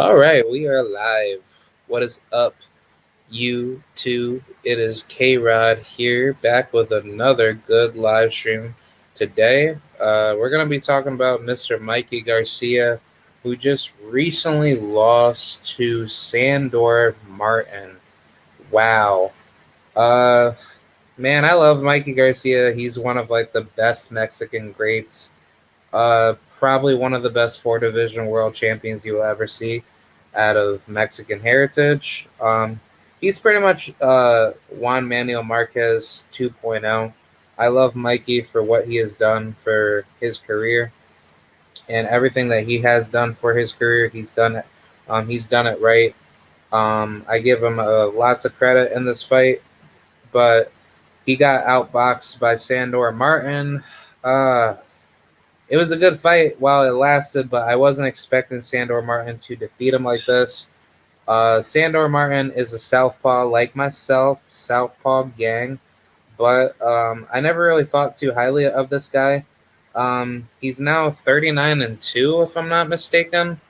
All right, we are live. What is up, YouTube? It is K-Rod here, back with another good live stream today. We're going to be talking about Mr. Mikey Garcia, who just recently lost to Sandor Martin. Wow. Uh, man, I love Mikey Garcia. He's one of like the best Mexican greats. Probably one of the best 4 division world champions you'll ever see out of Mexican heritage. He's pretty much Juan Manuel Marquez 2.0. I love Mikey for what he has done for his career and everything that he has done for his career. He's done it. He's done it right. I give him lots of credit in this fight, but he got outboxed by Sandor Martin. It was a good fight while it lasted, but I wasn't expecting Sandor Martin to defeat him like this. Sandor Martin is a southpaw like myself, southpaw gang, but I never really thought too highly of this guy. He's now 39-2, if I'm not mistaken.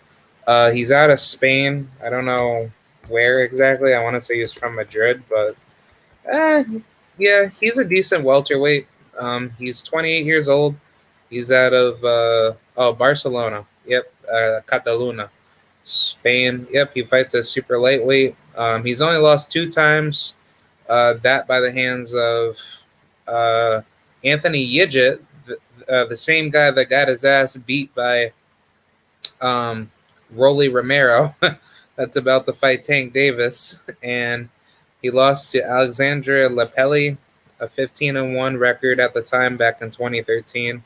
He's out of Spain. I don't know where exactly. I want to say he's from Madrid, but yeah, he's a decent welterweight. He's 28 years old. He's out of Barcelona. Yep, Cataluna, Spain. Yep, he fights as super lightweight. He's only lost 2 times. That by the hands of Anthony Yigit, the same guy that got his ass beat by Rolly Romero. That's about to fight Tank Davis, and he lost to Alexandre Lepelli, a 15-1 record at the time back in 2013.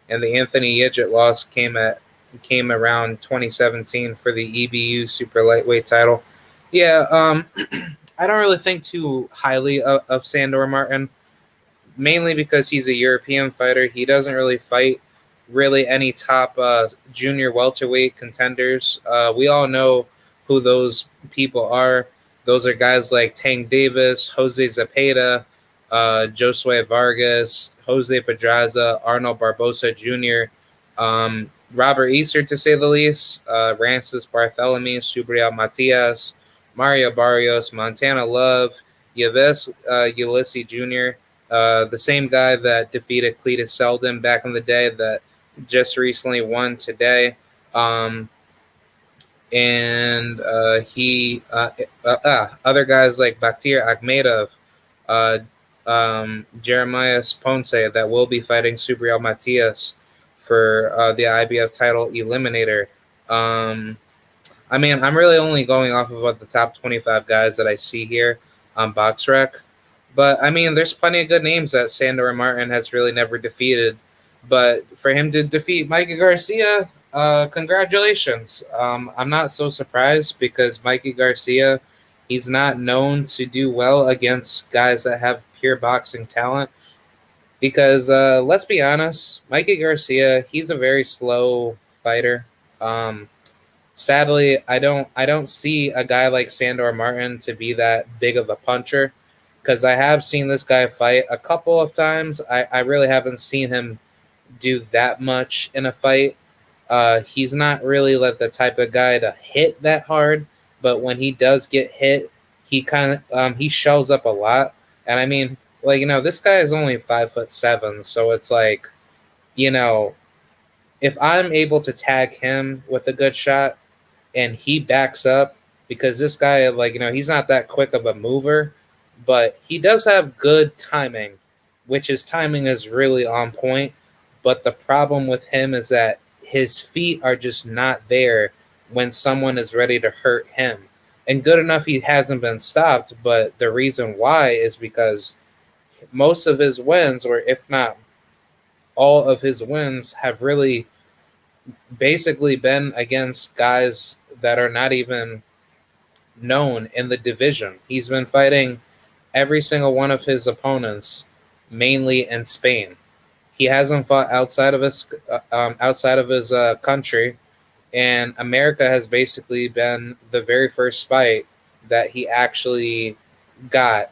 And the Anthony Yigit loss came around 2017 for the EBU super lightweight title. Yeah, I don't really think too highly of Sandor Martin, mainly because he's a European fighter. He doesn't really fight really any top junior welterweight contenders. We all know who those people are. Those are guys like Tank Davis, Jose Zepeda, Josue Vargas, Jose Pedraza, Arnold Barbosa Jr., Robert Easter, to say the least, Rancis Barthélemy, Subriel Matias, Mario Barrios, Montana Love, Yves Ulysses Jr., the same guy that defeated Cletus Selden back in the day that just recently won today. And other guys like Bakhtir Akhmedov, Jeremiah Ponce that will be fighting Subriel Matias for the IBF title eliminator. I mean, I'm really only going off of what the top 25 guys that I see here on BoxRec. But, I mean, there's plenty of good names that Sandor Martin has really never defeated. But for him to defeat Mikey Garcia, congratulations. I'm not so surprised because Mikey Garcia, he's not known to do well against guys that have pure boxing talent. Because let's be honest, Mikey Garcia, he's a very slow fighter. Sadly, I don't see a guy like Sandor Martin to be that big of a puncher. Because I have seen this guy fight a couple of times. I really haven't seen him do that much in a fight. He's not really like the type of guy to hit that hard, but when he does get hit, he kind of he shows up a lot. And I mean, like, this guy is only 5'7", so it's like, if I'm able to tag him with a good shot and he backs up, because this guy, like, he's not that quick of a mover, but he does have good timing, which his timing is really on point. But the problem with him is that his feet are just not there when someone is ready to hurt him. And good enough, he hasn't been stopped, but the reason why is because most of his wins, or if not all of his wins, have really basically been against guys that are not even known in the division. He's been fighting every single one of his opponents, mainly in Spain. He hasn't fought outside of his country, and America has basically been the very first fight that he actually got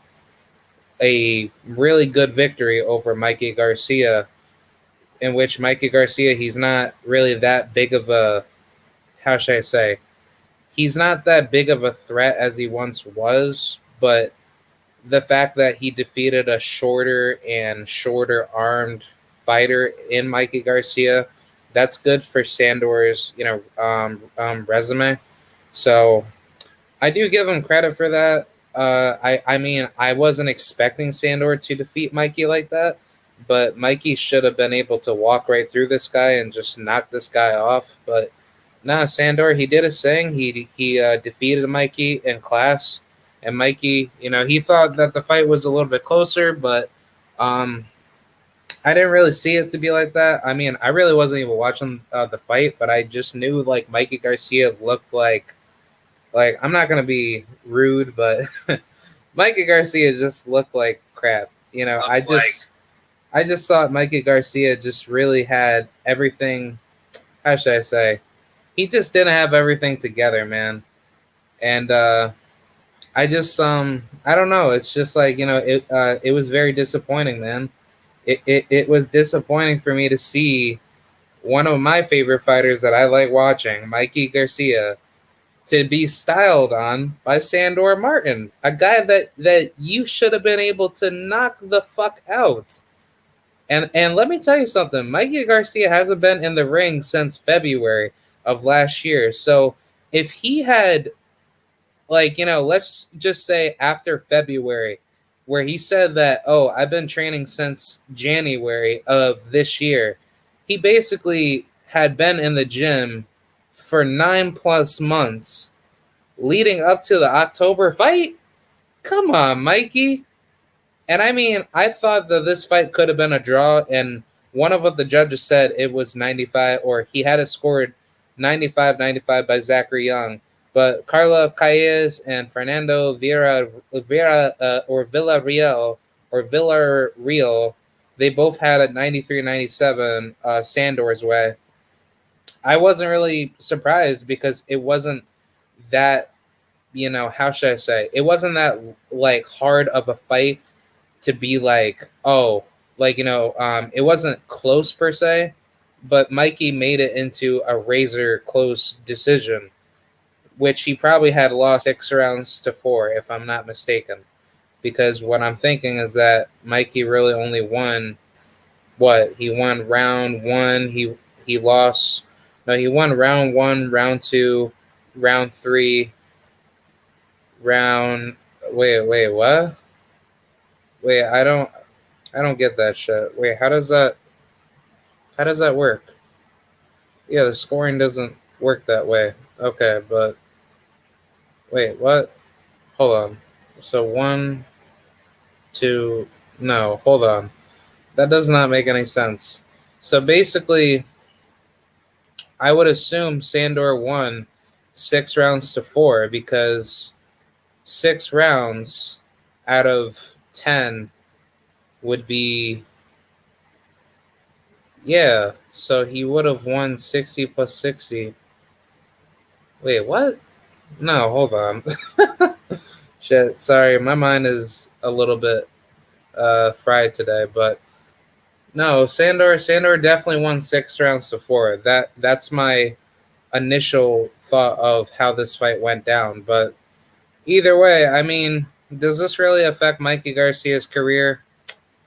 a really good victory over Mikey Garcia, in which Mikey Garcia, he's not really that big of a, how should I say, he's not that big of a threat as he once was, but the fact that he defeated a shorter and shorter armed fighter in Mikey Garcia, that's good for Sandor's, resume. So I do give him credit for that. I mean, I wasn't expecting Sandor to defeat Mikey like that, but Mikey should have been able to walk right through this guy and just knock this guy off. But nah, Sandor, he did his thing. He defeated Mikey in class, and Mikey, he thought that the fight was a little bit closer, but I didn't really see it to be like that. I mean, I really wasn't even watching the fight, but I just knew like Mikey Garcia looked like I'm not gonna be rude, but Mikey Garcia just looked like crap. I just thought Mikey Garcia just really had everything. How should I say? He just didn't have everything together, man. And I just I don't know. It's just like it was very disappointing, man. It was disappointing for me to see one of my favorite fighters that I like watching, Mikey Garcia, to be styled on by Sandor Martin, a guy that you should have been able to knock the fuck out. And let me tell you something, Mikey Garcia hasn't been in the ring since February of last year. So if he had, let's just say after February, where he said that, oh, I've been training since January of this year, he basically had been in the gym for 9+ months leading up to the October fight. Come on, Mikey. And I mean, I thought that this fight could have been a draw, and one of what the judges said it was 95, or he had it scored 95-95 by Zachary Young. But Carla Calles and Fernando Villarreal, they both had a 93-97 Sandor's way. I wasn't really surprised because it wasn't that, how should I say? It wasn't that like hard of a fight to be like, oh, it wasn't close per se, but Mikey made it into a razor close decision, which he probably had lost 6-4, if I'm not mistaken. Because what I'm thinking is that Mikey really only won he won round 1, he lost. No, he won round 1, round 2, round 3, wait, what? Wait, I don't get that shit. Wait, how does that work? Yeah, the scoring doesn't work that way. Okay, but wait, what? Hold on. So 1, 2, no, hold on. That does not make any sense. So basically, I would assume Sandor won 6-4 because 6 rounds out of 10 would be, yeah, so he would have won 60 plus 60. Wait, what? No, hold on. Shit, sorry, my mind is a little bit fried today, but no, Sandor definitely won 6-4. That's my initial thought of how this fight went down. But either way, I mean, does this really affect Mikey Garcia's career?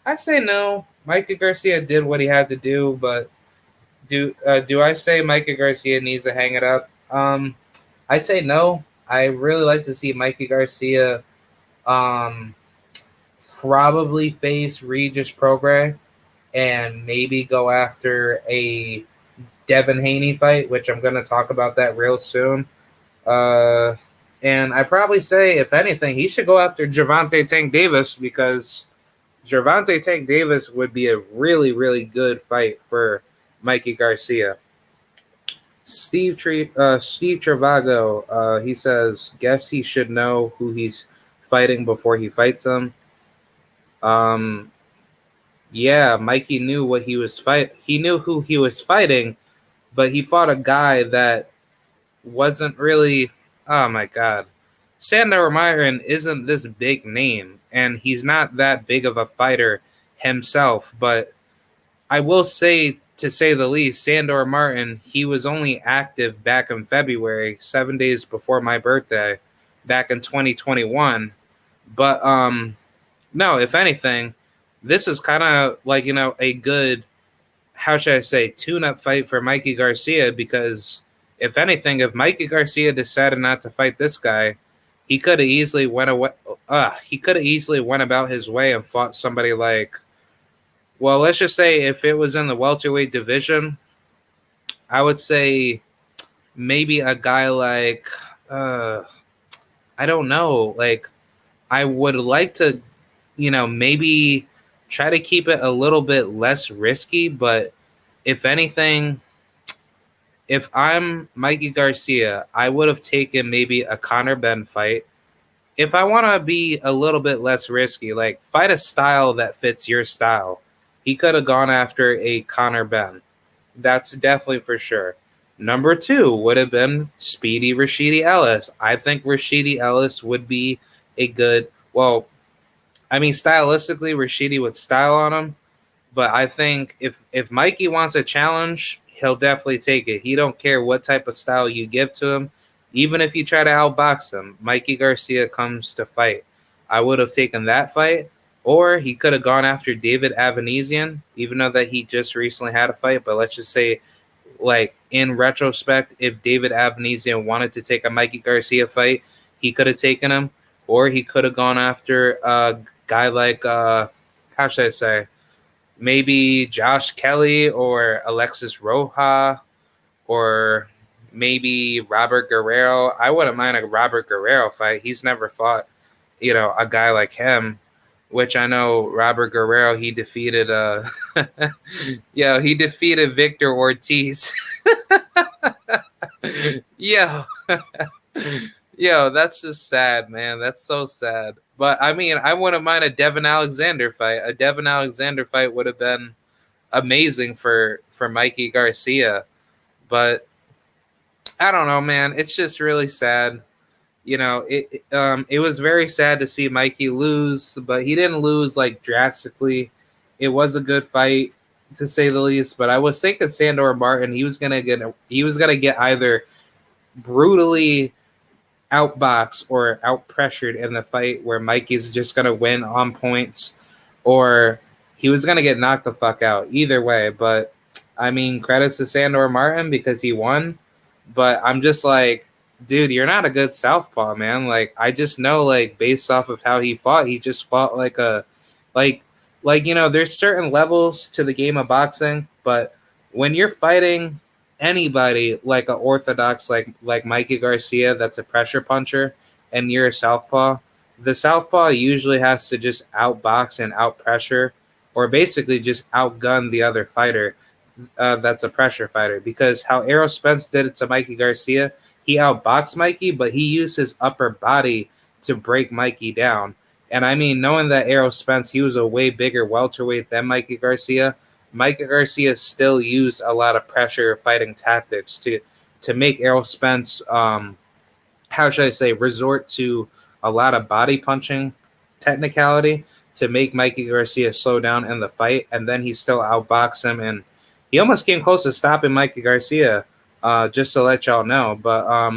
I say no. Mikey Garcia did what he had to do, but do I say Mikey Garcia needs to hang it up? I'd say no. I really like to see Mikey Garcia probably face Regis Prograis and maybe go after a Devin Haney fight, which I'm going to talk about that real soon. And I probably say, if anything, he should go after Gervonta Tank Davis, because Gervonta Tank Davis would be a really, really good fight for Mikey Garcia. Steve Travago, he says, guess he should know who he's fighting before he fights him. Yeah, Mikey knew what he was He knew who he was fighting, but he fought a guy that wasn't really. Oh my God, Sandor Martin isn't this big name, and he's not that big of a fighter himself. But I will say to say the least, Sandor Martin, he was only active back in February, 7 days before my birthday, back in 2021. But no, if anything, this is kind of like, a good, how should I say, tune-up fight for Mikey Garcia, because if anything, if Mikey Garcia decided not to fight this guy, he could have easily went away. He could have easily went about his way and fought somebody like, well, let's just say if it was in the welterweight division, I would say maybe a guy like, I don't know, like I would like to, maybe try to keep it a little bit less risky, but if anything, if I'm Mikey Garcia, I would have taken maybe a Conor Benn fight. If I want to be a little bit less risky, like fight a style that fits your style, he could have gone after a Conor Benn. That's definitely for sure. Number 2 would have been Speedy Rashidi Ellis. I think Rashidi Ellis would be a good, well, I mean, stylistically, Rashidi would style on him, but I think if Mikey wants a challenge, he'll definitely take it. He don't care what type of style you give to him. Even if you try to outbox him, Mikey Garcia comes to fight. I would have taken that fight, or he could have gone after David Avanesian, even though that he just recently had a fight. But let's just say, like, in retrospect, if David Avanesian wanted to take a Mikey Garcia fight, he could have taken him, or he could have gone after a guy like, how should I say, maybe Josh Kelly or Alexis Roja, or maybe Robert Guerrero. I wouldn't mind a Robert Guerrero fight. He's never fought, a guy like him, which I know Robert Guerrero, he defeated he defeated Victor Ortiz. Yo. Yo, that's just sad, man. That's so sad. But I mean, I wouldn't mind a Devin Alexander fight. A Devin Alexander fight would have been amazing for Mikey Garcia. But I don't know, man. It's just really sad. It was very sad to see Mikey lose, but he didn't lose like drastically. It was a good fight, to say the least. But I was thinking Sandor Martin, he was gonna get either brutally outboxed or outpressured in the fight where Mikey's just gonna win on points, or he was gonna get knocked the fuck out. Either way, but I mean, credits to Sandor Martin because he won. But I'm just like, dude, you're not a good southpaw, man. Like, I just know, like, based off of how he just fought like a, like, there's certain levels to the game of boxing, but when you're fighting anybody like an orthodox, like Mikey Garcia, that's a pressure puncher, and you're a southpaw, the southpaw usually has to just outbox and outpressure, or basically just outgun the other fighter. That's a pressure fighter, because how Errol Spence did it to Mikey Garcia, he outboxed Mikey, but he used his upper body to break Mikey down. And I mean, knowing that Errol Spence, he was a way bigger welterweight than Mikey Garcia, Mikey Garcia still used a lot of pressure fighting tactics to make Errol Spence, how should I say, resort to a lot of body punching technicality to make Mikey Garcia slow down in the fight, and then he still outboxed him, and he almost came close to stopping Mikey Garcia, just to let y'all know. But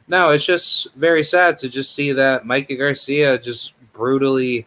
no, it's just very sad to just see that Mikey Garcia just brutally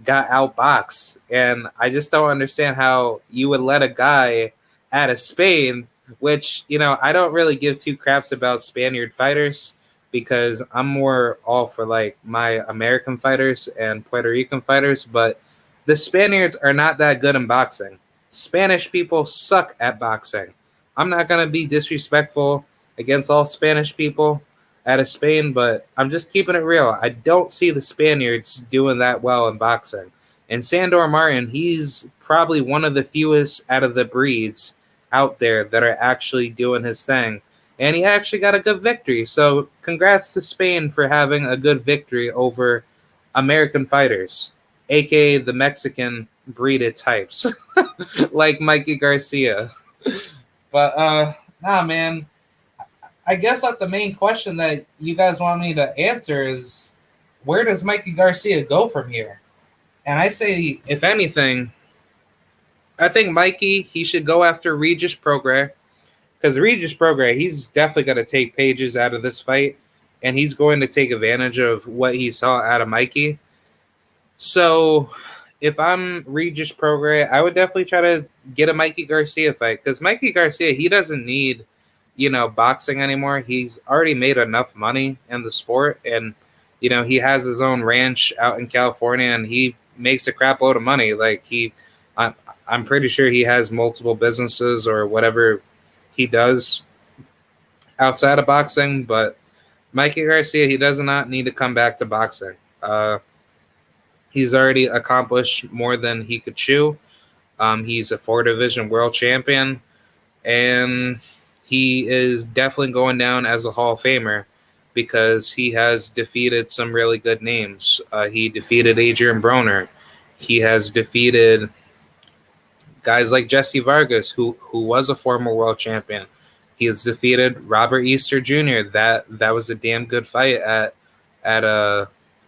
got outboxed. And I just don't understand how you would let a guy out of Spain, which, I don't really give two craps about Spaniard fighters, because I'm more all for like my American fighters and Puerto Rican fighters. But the Spaniards are not that good in boxing. Spanish people suck at boxing. I'm not going to be disrespectful against all Spanish people out of Spain, but I'm just keeping it real. I don't see the Spaniards doing that well in boxing. And Sandor Martin, he's probably one of the fewest out of the breeds out there that are actually doing his thing. And he actually got a good victory. So congrats to Spain for having a good victory over American fighters, aka the Mexican breeded types, like Mikey Garcia. But nah, man, I guess like the main question that you guys want me to answer is, where does Mikey Garcia go from here? And I say, if anything, I think Mikey, he should go after Regis Prograis, because Regis Prograis, he's definitely going to take pages out of this fight, and he's going to take advantage of what he saw out of Mikey. So if I'm Regis Prograis, I would definitely try to get a Mikey Garcia fight, because Mikey Garcia, he doesn't need, boxing anymore. He's already made enough money in the sport, and he has his own ranch out in California, and he makes a crap load of money. Like I'm pretty sure he has multiple businesses or whatever he does outside of boxing. But Mikey Garcia, he does not need to come back to boxing. He's already accomplished more than he could chew. He's a 4-division world champion, and he is definitely going down as a Hall of Famer because he has defeated some really good names. He defeated Adrian Broner. He has defeated guys like Jesse Vargas, who was a former world champion. He has defeated Robert Easter Jr. That was a damn good fight at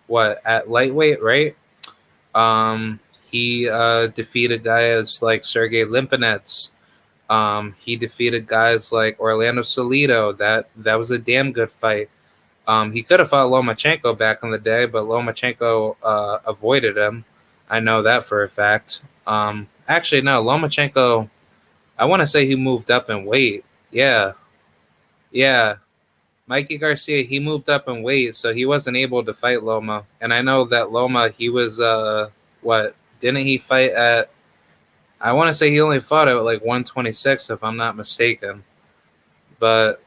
lightweight, right? He defeated guys like Sergey Limpinets. He defeated guys like Orlando Salido. That was a damn good fight. He could have fought Lomachenko back in the day, but Lomachenko avoided him. I know that for a fact. Actually, no, Lomachenko, I want to say he moved up in weight. Yeah. Mikey Garcia, he moved up in weight, so he wasn't able to fight Loma. And I know that Loma, he was, didn't he fight at, I want to say he only fought at like 126, if I'm not mistaken. But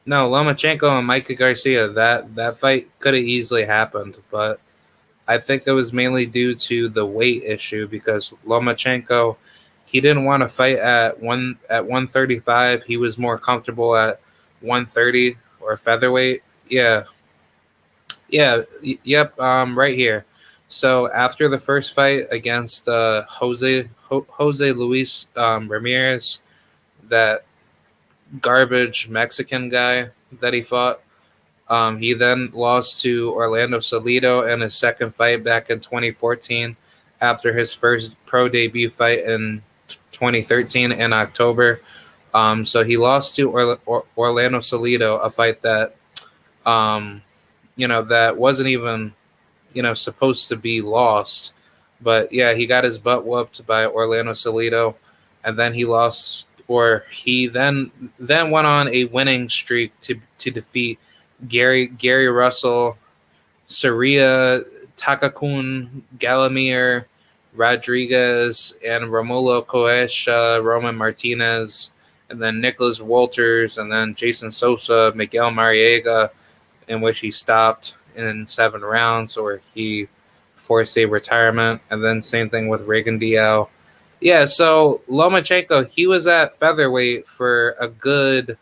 no, Lomachenko and Mikey Garcia, that fight could have easily happened. But I think it was mainly due to the weight issue, because Lomachenko, he didn't want to fight at 135. He was more comfortable at 130 or featherweight. Yep. Right here. So after the first fight against Jose Luis Ramirez, that garbage Mexican guy that he fought, he then lost to Orlando Salido in his second fight back in 2014 after his first pro debut fight in 2013 in October. So he lost to Orlando Salido, a fight that, that wasn't even, supposed to be lost. But yeah, he got his butt whooped by Orlando Salido, and then he lost, or he then went on a winning streak to defeat Gary Russell, Saria, Takakun, Galamir, Rodriguez, and Romulo Coesha, Roman Martinez, and then Nicholas Walters, and then Jason Sosa, Miguel Mariega, in which he stopped in 7 rounds, or he forced a retirement. And then same thing with Reagan Diao. Yeah, so Lomachenko, he was at featherweight for a good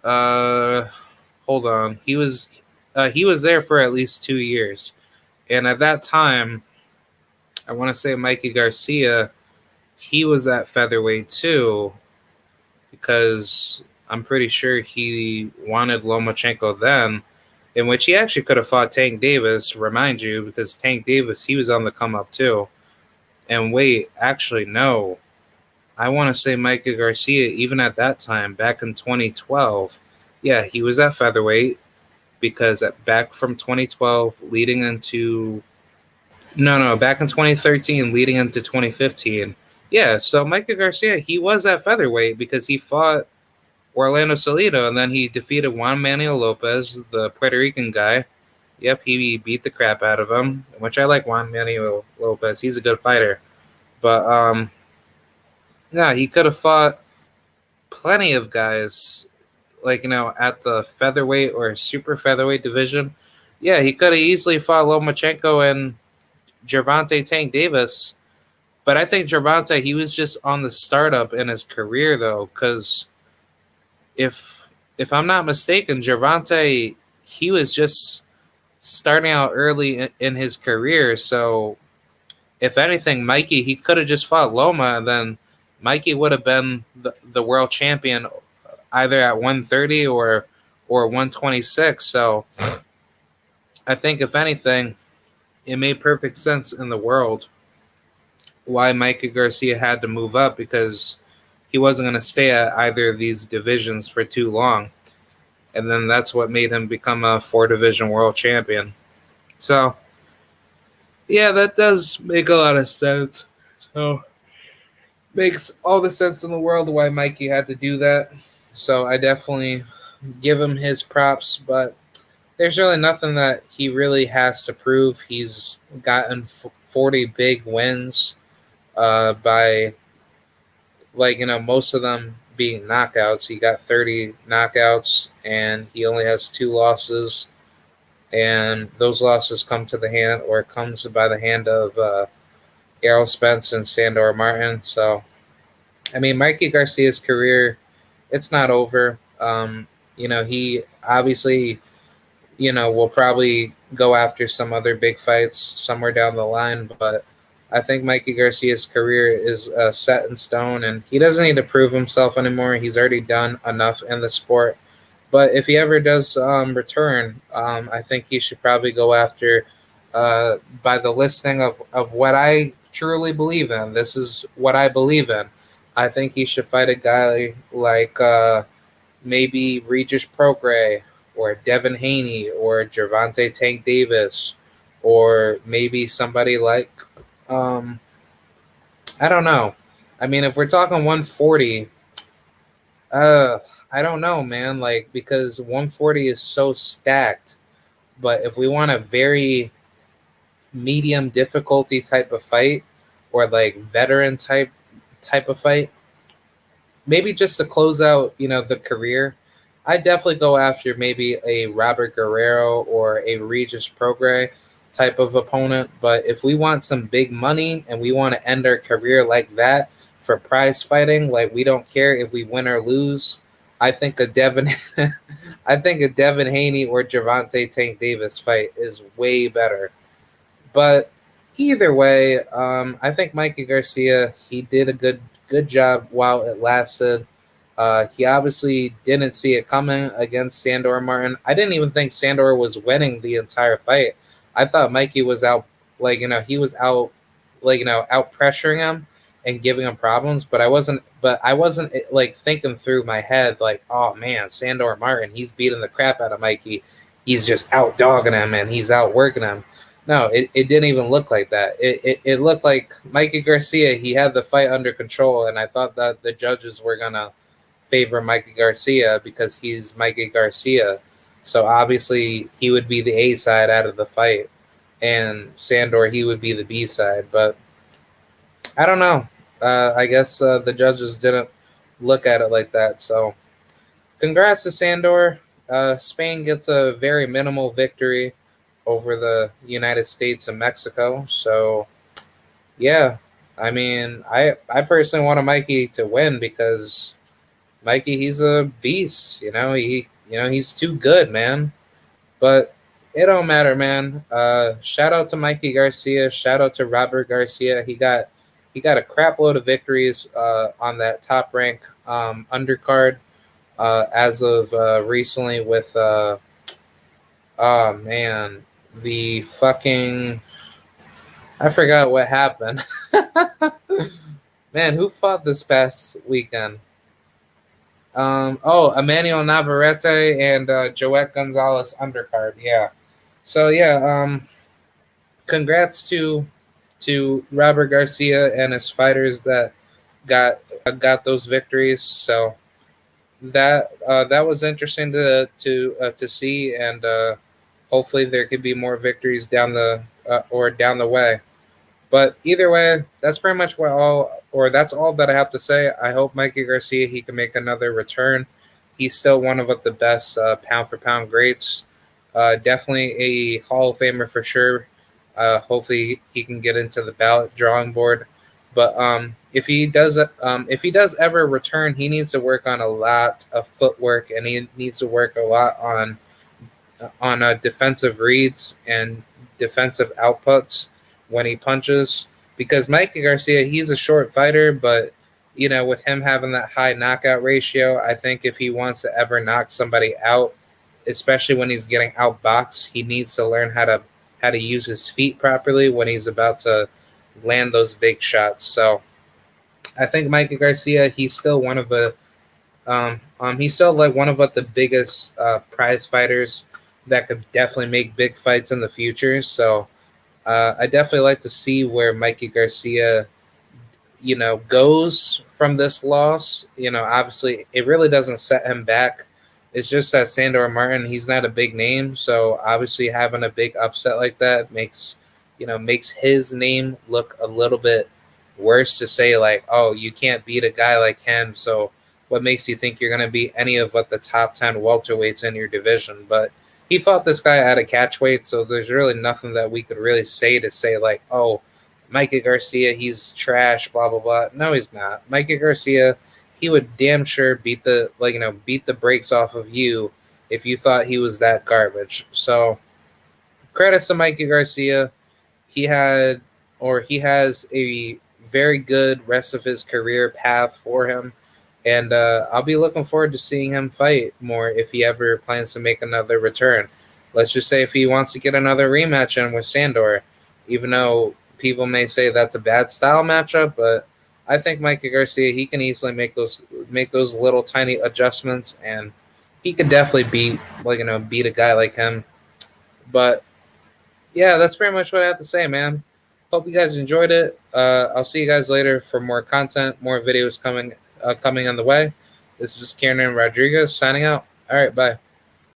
hold on. He was there for at least 2 years. And at that time, I want to say Mikey Garcia, he was at featherweight too, because I'm pretty sure he wanted Lomachenko then, in which he actually could have fought Tank Davis, remind you, because Tank Davis, he was on the come up too. And wait, actually, no. I want to say Mikey Garcia, even at that time, back in 2012, yeah, he was at featherweight, because back from 2012 leading into... No, back in 2013 leading into 2015. Yeah, so Mikey Garcia, he was at featherweight because he fought Orlando Salido, and then he defeated Juan Manuel Lopez, the Puerto Rican guy. Yep, he beat the crap out of him, which I like Juan Manuel Lopez. He's a good fighter. But, yeah, he could have fought plenty of guys, like, at the featherweight or super featherweight division. Yeah, he could have easily fought Lomachenko and Gervonta Tank Davis. But I think Gervonta, he was just on the startup in his career, though, because if I'm not mistaken, Gervonta, he was just starting out early in his career. So if anything, Mikey, he could have just fought Loma, and then Mikey would have been the world champion either at 130 or 126. So I think, if anything, it made perfect sense in the world why Mikey Garcia had to move up, because he wasn't going to stay at either of these divisions for too long. And then that's what made him become a 4-division world champion. So, yeah, that does make a lot of sense. So, makes all the sense in the world why Mikey had to do that. So, I definitely give him his props, but there's really nothing that he really has to prove. He's gotten 40 big wins by, like, most of them being knockouts. He got 30 knockouts, and he only has 2 losses. And those losses come to the hand, or comes by the hand of Errol Spence and Sandor Martin. So, I mean, Mikey Garcia's career, it's not over. He obviously, will probably go after some other big fights somewhere down the line, but I think Mikey Garcia's career is set in stone, and he doesn't need to prove himself anymore. He's already done enough in the sport. But if he ever does return, I think he should probably go after, by the listing of what I truly believe in. This is what I believe in. I think he should fight a guy like maybe Regis Prograis, or Devin Haney, or Gervonta Tank Davis, or maybe somebody like, I don't know. I mean, if we're talking 140, I don't know, man. Like, because 140 is so stacked. But if we want a very medium difficulty type of fight, or like veteran type of fight, maybe just to close out, the career, I definitely go after maybe a Robert Guerrero or a Regis Prograis type of opponent. But if we want some big money and we want to end our career like that for prize fighting, like we don't care if we win or lose, I think a Devin, I think a Devin Haney or Gervonta Tank Davis fight is way better. But either way, I think Mikey Garcia, he did a good job while it lasted. He obviously didn't see it coming against Sandor Martin. I didn't even think Sandor was winning the entire fight. I thought Mikey was out, he was out, out pressuring him and giving him problems. But I wasn't like thinking through my head, like, oh man, Sandor Martin, he's beating the crap out of Mikey. He's just out dogging him and he's out working him. No, it didn't even look like that. It looked like Mikey Garcia, he had the fight under control, and I thought that the judges were going to favor Mikey Garcia because he's Mikey Garcia. So obviously he would be the A side out of the fight, and Sandor, he would be the B side. But I don't know. I guess the judges didn't look at it like that. So congrats to Sandor. Spain gets a very minimal victory over the United States and Mexico. So, yeah, I mean, I personally want Mikey to win because Mikey, he's a beast. He's too good, man. But it don't matter, man. Shout out to Mikey Garcia. Shout out to Robert Garcia. He got a crap load of victories on that top rank undercard as of recently with oh man, the fucking, I forgot what happened. Man, who fought this past weekend? Emmanuel Navarrete and Joette Gonzalez undercard. Yeah. So yeah, congrats to Robert Garcia and his fighters that got those victories. So that was interesting to see, and hopefully there could be more victories down the way. But either way, that's pretty much that's all that I have to say. I hope Mikey Garcia, he can make another return. He's still one of the best pound for pound greats. Definitely a Hall of Famer for sure. Hopefully he can get into the ballot drawing board. But if he does ever return, he needs to work on a lot of footwork, and he needs to work a lot on defensive reads and defensive outputs when he punches, because Mikey Garcia, he's a short fighter, but with him having that high knockout ratio, I think if he wants to ever knock somebody out, especially when he's getting outboxed, he needs to learn how to use his feet properly when he's about to land those big shots. So I think Mikey Garcia, he's still one of the he's still like one of the biggest prize fighters that could definitely make big fights in the future. So I definitely like to see where Mikey Garcia, goes from this loss. Obviously, it really doesn't set him back. It's just that Sandor Martin, he's not a big name, so obviously having a big upset like that makes his name look a little bit worse. To say like, oh, you can't beat a guy like him, so what makes you think you're going to beat any of the top 10 welterweights in your division? But he fought this guy at a catchweight, so there's really nothing that we could really say to say like, oh, Mikey Garcia, he's trash, blah blah blah. No, he's not. Mikey Garcia, he would damn sure beat the brakes off of you if you thought he was that garbage. So credits to Mikey Garcia. He has a very good rest of his career path for him. And I'll be looking forward to seeing him fight more if he ever plans to make another return. Let's just say if he wants to get another rematch in with Sandor, even though people may say that's a bad style matchup, but I think Mikey Garcia, he can easily make those little tiny adjustments, and he could definitely beat a guy like him. But yeah, that's pretty much what I have to say, man. Hope you guys enjoyed it. I'll see you guys later for more content, more videos coming on the way. This is Kieran Rodriguez signing out. All right, bye.